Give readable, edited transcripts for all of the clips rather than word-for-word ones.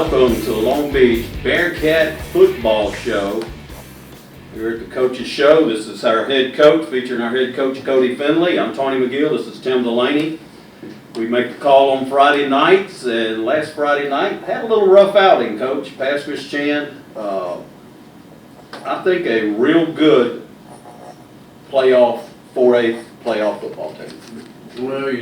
Welcome to the Long Beach Bearcat Football Show. We're at the Coach's Show. This is our head coach, featuring our head coach, Cody Finley. I'm Tony McGill. This is Tim Delaney. We make the call on Friday nights, and last Friday night had a little rough outing, Coach. Pascas Chan, I think a real good playoff, 4A playoff football team. Well,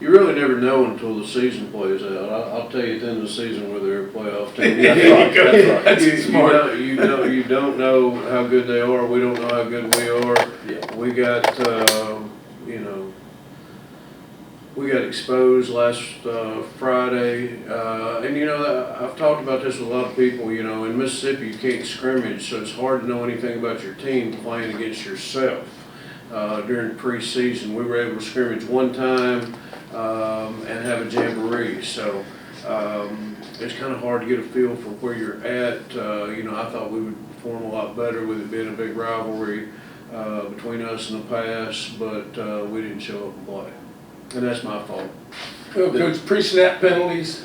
you really never know until the season plays out. I'll tell you at the end of the season whether they're a playoff team. That's smart. You don't know how good they are. We don't know how good we are. Yeah. We got we got exposed last Friday, and I've talked about this with a lot of people. In Mississippi you can't scrimmage, so it's hard to know anything about your team playing against yourself. During preseason, we were able to scrimmage one time and have a jamboree. So it's kind of hard to get a feel for where you're at. I thought we would perform a lot better with it being a big rivalry between us and the past, but we didn't show up and play. And that's my fault. Well, Coach, pre-snap penalties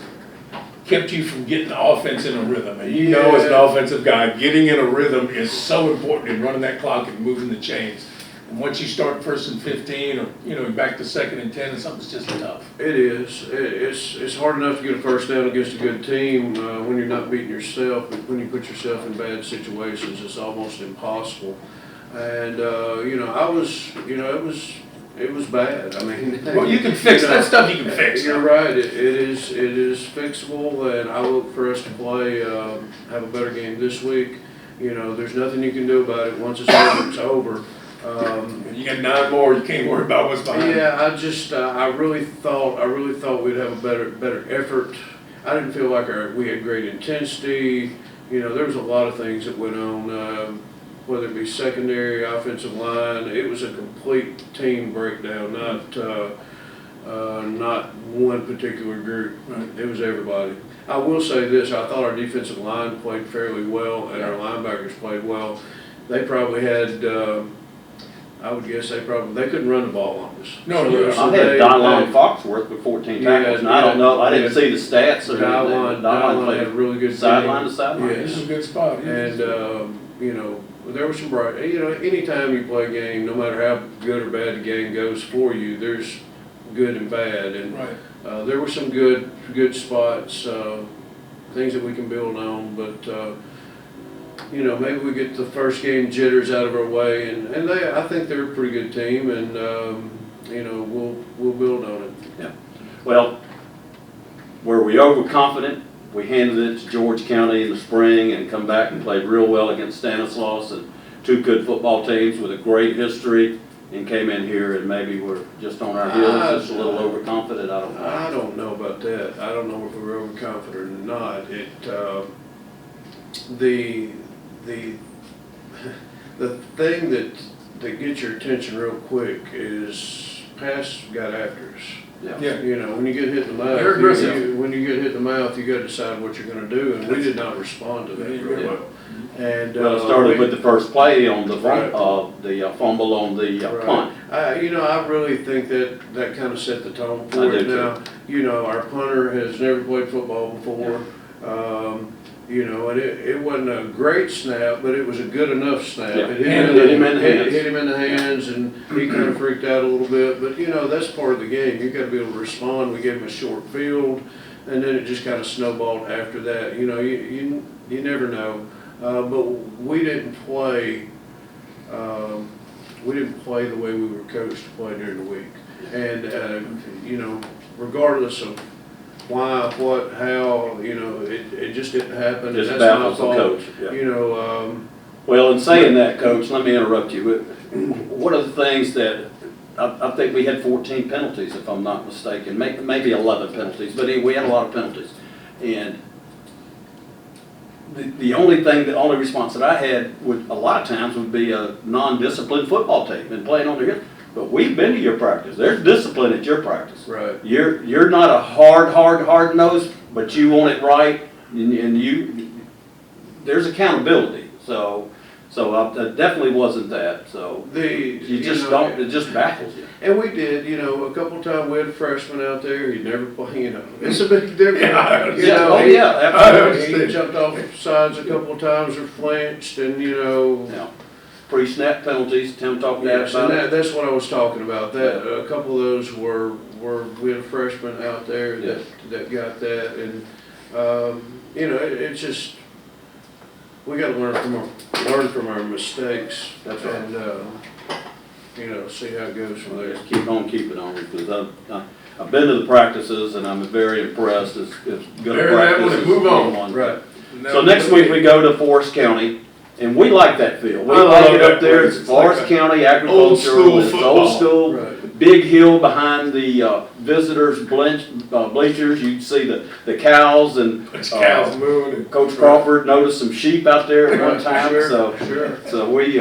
kept you from getting the offense in a rhythm. And you know, as an offensive guy, getting in a rhythm is so important in running that clock and moving the chains. And once you start 1st and 15, or back to 2nd and 10, something's just tough. It is. It's hard enough to get a first down against a good team when you're not beating yourself, but when you put yourself in bad situations, it's almost impossible. And it was bad. I mean, well, you can fix that stuff. You can fix. You're right. It is fixable, and I look for us to play, have a better game this week. There's nothing you can do about it. Once it's over, it's over. You got 9 more. You can't worry about what's behind. Yeah, I really thought we'd have a better effort. I didn't feel like we had great intensity. There was a lot of things that went on. Whether it be secondary, offensive line, it was a complete team breakdown, not one particular group. Right. It was everybody. I will say this, I thought our defensive line played fairly well, and our linebackers played well. They probably had, I would guess they couldn't run the ball on us. No, I had Dylan Foxworth with 14 tackles, and I don't know, I didn't see the stats. Dylan had a really good sideline to sideline. Yes. This is a good spot. And, there was some bright, anytime you play a game, no matter how good or bad the game goes for you, there's good and bad. And right. There were some good spots, things that we can build on, but maybe we get the first game jitters out of our way, and I think they're a pretty good team, and we'll build on it. Yeah. Well, were we overconfident? We handed it to George County in the spring and come back and played real well against Stanislaus and 2 good football teams with a great history, and came in here and maybe we're just on our heels, just a little overconfident. I don't know. I don't know about that. I don't know if we were overconfident or not. The thing that gets your attention real quick is pass got after us. Yeah. When you get hit in the mouth, when you get hit in the mouth, you got to decide what you're going to do, and we did not respond to that very well. And it started with the first play on the fumble on the punt. I really think that kind of set the tone for it. Now, our punter has never played football before. And it wasn't a great snap, but it was a good enough snap. Yeah. It hit him in the hands, and he kind of freaked out a little bit. But that's part of the game. You got to be able to respond. We gave him a short field, and then it just kind of snowballed after that. You never know. But we didn't play. We didn't play the way we were coached to play during the week, and regardless of why, what, how, it just didn't happen. Just and that's baffles my the fault. coach. Yeah. Well, in saying that, Coach, let me interrupt you. One of the things that I think we had 14 penalties, if I'm not mistaken, maybe 11 penalties, but we had a lot of penalties. And the only response that I had would a lot of times would be a non-disciplined football team and playing on their hips. But we've been to your practice. There's discipline at your practice. Right. You're not a hard nose, but you want it right, and there's accountability. So So it definitely wasn't that, so you just don't, it just baffles you. And we did, a couple times we had a freshman out there, he'd never play, it's a big difference. Oh, yeah, absolutely. He jumped off the sides a couple of times or flinched and, Yeah. Pre-snap penalties, Tim talked yes, about and it. that's what I was talking about. That a couple of those were we had a freshman out there that got that, and it's just we got to learn from our mistakes. That's right. And see how it goes from there. Just keep on keeping on, because I've been to the practices and I'm very impressed. It's good Bear that practice. one and move on. Right. So next week we go to Forest County, and we like that field. We I like love it that up there. place. It's It's Forest like County old school agricultural. It's football. old school. Right. Big hill behind the visitors' bleachers. You can see the cows and Bunch of cows mooing and. Coach Crawford noticed some sheep out there at one time. Sure. So we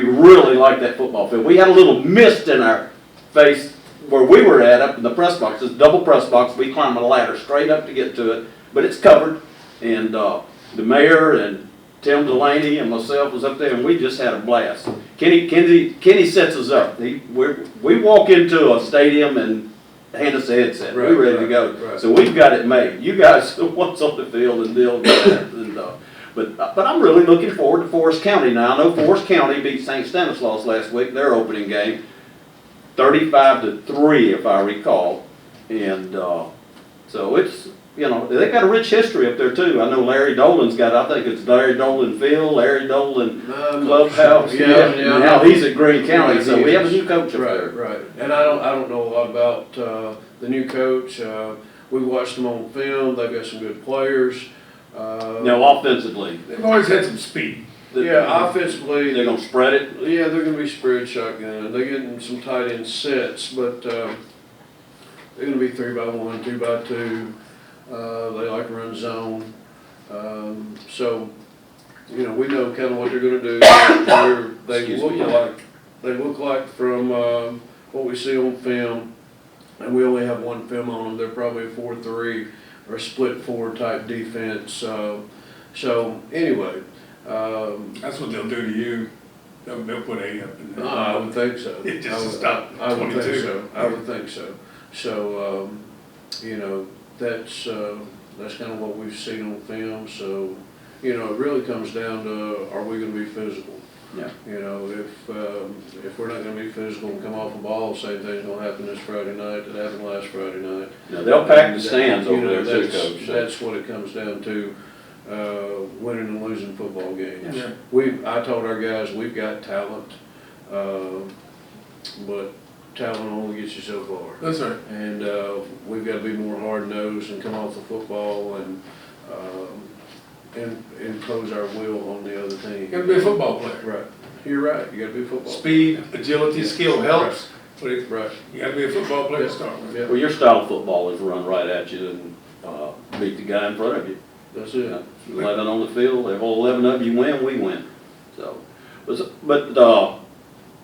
really like that football field. We had a little mist in our face where we were at up in the press box. It's a double press box. We climbed a ladder straight up to get to it, but it's covered. And the mayor and Tim Delaney and myself was up there, and we just had a blast. Kenny sets us up. We walk into a stadium and hand us a headset. Right, We're ready to go. right. So we've got it made. You guys, once on the field and deal with that. But I'm really looking forward to Forest County now. I know Forest County beat St. Stanislaus last week, their opening game, 35-3 if I recall. And so it's, they got a rich history up there too. I know Larry Dolan's got, I think it's Larry Dolan Field, Larry Dolan Clubhouse. Yeah. Now he's at Greene County, so we have a new coach up there. Right. And I don't know a lot about the new coach. We watched them on film. They've got some good players. Now offensively, They've always had some speed. Offensively, they're gonna spread it. yeah, they're going to be spread shotgun. They're getting some tight end sets, but they're going to be 3-by-1, 2-by-2. They like to run zone. So, we know kind of what they're going to do. They look like from what we see on film, and we only have one film on them. They're probably a 4-3 or split 4 type defense. So anyway. That's what they'll do to you. They'll put 8 up in there. I would think so. Just to stop I would 22. think so. I would think so. So, that's kind of what we've seen on film. So, it really comes down to, are we going to be physical? Yeah. If we're not going to be physical and come off the ball, same thing's going to happen this Friday night that happened last Friday night. Now, they'll pack the stands over there too, Coach. That's what it comes down to, winning and losing football games. Yeah. I told our guys, we've got talent, but talent only gets you so far. That's right. And we've got to be more hard-nosed and come off the football and impose our will on the other team. You gotta be a football player. Right. You're right. You got to be a football player. Speed, agility, skill helps, but Right. you gotta be a football player to start with. Yeah. Well, your style of football is run right at you and beat the guy in front of you. That's it. 11 on the field, if all 11 of you win, we win. So, but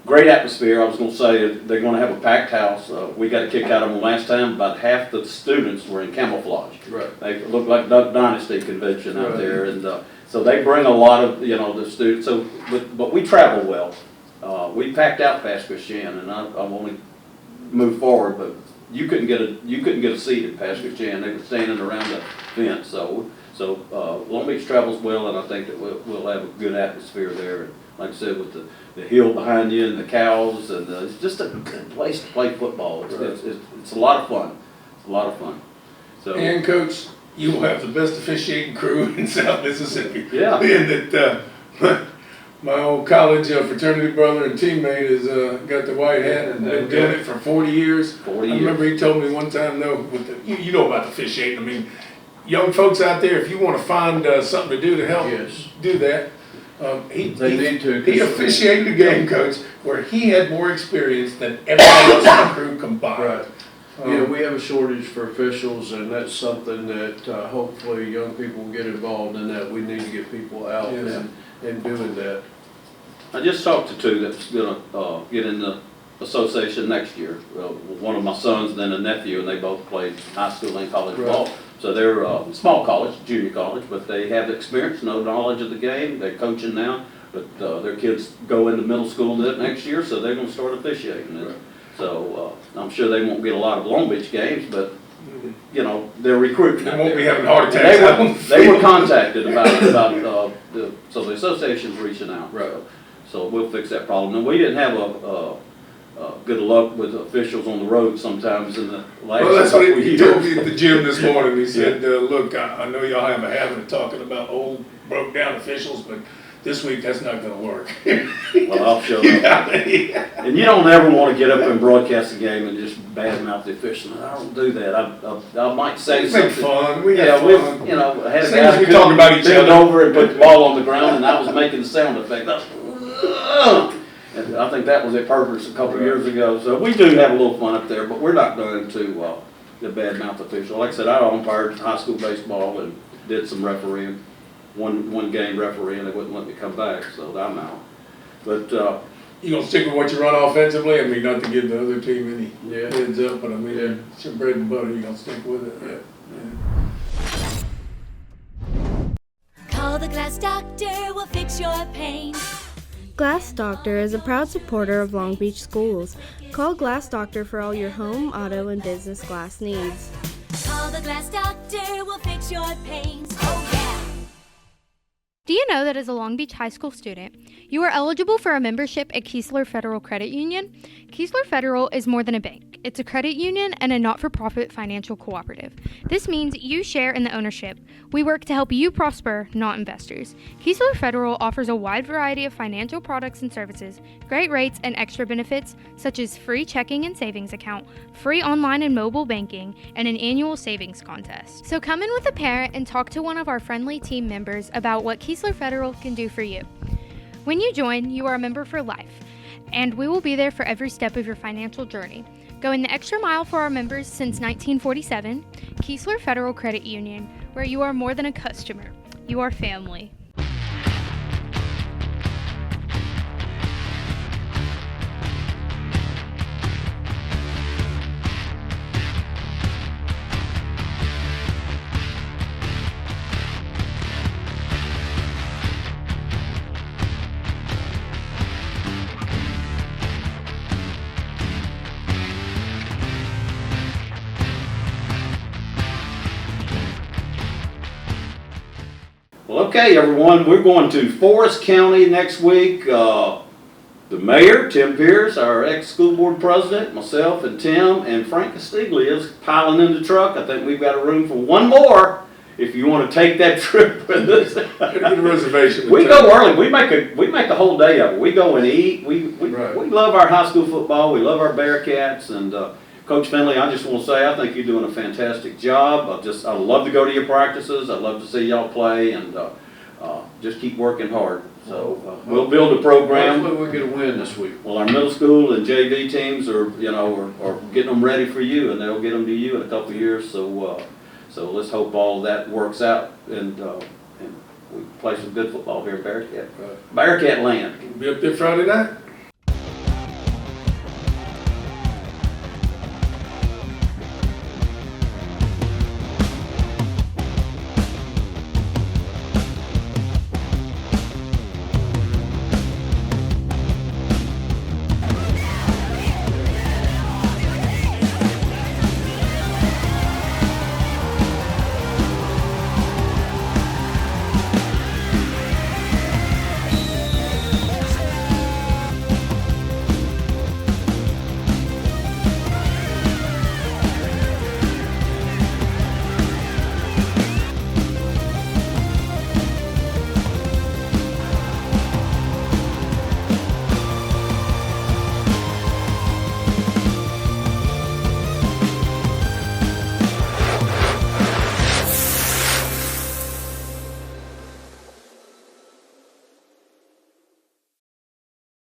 great atmosphere. I was going to say they're going to have a packed house. We got a kick out of them last time. About half the students were in camouflage. Right. They look like Duck Dynasty convention out Right. there, and so they bring a lot of the students. So, but we travel well. We packed out past Christian, and I want to move forward, but you couldn't get a seat at past Christian. They were standing around the fence. So Long Beach travels well, and I think that we'll have a good atmosphere there. And like I said, with the hill behind you and the cows, and it's just a good place to play football. It's a lot of fun. It's a lot of fun. So And Coach, you will have the best officiating crew in South Mississippi. Yeah. Being that my old college fraternity brother and teammate has got the white hat and been doing it for 40 years. 40 I years. remember he told me one time, though, you know about the officiating. I mean, young folks out there, if you want to find something to do to help Yes. do that, They need to. he officiated a game, Coach, where he had more experience than everybody else in the crew combined. Right. We have a shortage for officials, and that's something that hopefully young people will get involved in. That we need to get people out Yes. and doing that. I just talked to 2 that's going to get in the association next year. One of my sons and then a nephew, and they both played high school and college Right. ball. So they're small college, junior college, but they have experience, no knowledge of the game. They're coaching now. But their kids go into middle school next year, so they're gonna start officiating it. Right. So, I'm sure they won't get a lot of Long Beach games, but, you know, they're recruiting. They out won't be there. having heart And attacks out on the they were field. contacted about, so the association's reaching out. Right. So we'll fix that problem. And we didn't have good luck with officials on the road sometimes in the last Well, that's what couple of he years. told me at the gym this morning. He said, look, I know y'all have a habit of talking about old, broke down officials, but this week that's not gonna work. Well, I'll show up. And you don't ever want to get up and broadcast a game and just badmouth the official. I don't do that. I might say Make something. fun, we Yeah, have we, fun. you know, I had a Same guy as we who talk about each bend other. over and put the ball on the ground, and I was making the sound effect. And I think that was at Purpose a couple of years ago. So we do have a little fun up there, but we're not going to the badmouth official. Like I said, I umpired high school baseball and did some refereeing. One game refereeing, they wouldn't let me come back, so I'm out. But You gonna stick with what you run offensively? I mean, not to give the other team any Yeah. heads up, but I mean, Yeah. it's your bread and butter, you gonna stick with it? Yeah. Call the Glass Doctor, we'll fix your pain. Glass Doctor is a proud supporter of Long Beach schools. Call Glass Doctor for all your home, auto, and business glass needs. Call the Glass Doctor, we'll fix your pains. Oh yeah! Do you know that as a Long Beach High School student, you are eligible for a membership at Keesler Federal Credit Union? Keesler Federal is more than a bank. It's a credit union and a not-for-profit financial cooperative. This means you share in the ownership. We work to help you prosper, not investors. Keesler Federal offers a wide variety of financial products and services, great rates and extra benefits, such as free checking and savings account, free online and mobile banking, and an annual savings contest. So come in with a parent and talk to one of our friendly team members about what Keesler Federal can do for you. When you join, you are a member for life, and we will be there for every step of your financial journey. Going the extra mile for our members since 1947, Keesler Federal Credit Union, where you are more than a customer, you are family. well, okay, everyone, we're going to Forest County next week. The mayor, Tim Pierce, our ex-school board president, myself and Tim, and Frank Castiglia is piling in the truck. I think we've got a room for one more if you want to take that trip with us. Gotta get a reservation. We go early. We make a whole day of it. We go and eat. We Right. love our high school football. We love our Bearcats. And Coach Finley, I just want to say I think you're doing a fantastic job. I love to go to your practices. I love to see y'all play, and just keep working hard. So we'll build a program. Hopefully we get a win this week. Well, our middle school and JV teams are getting them ready for you, and they'll get them to you in a couple of years. So let's hope all that works out, and we play some good football here in Bearcat. Right. Bearcat land. Be up there Friday night?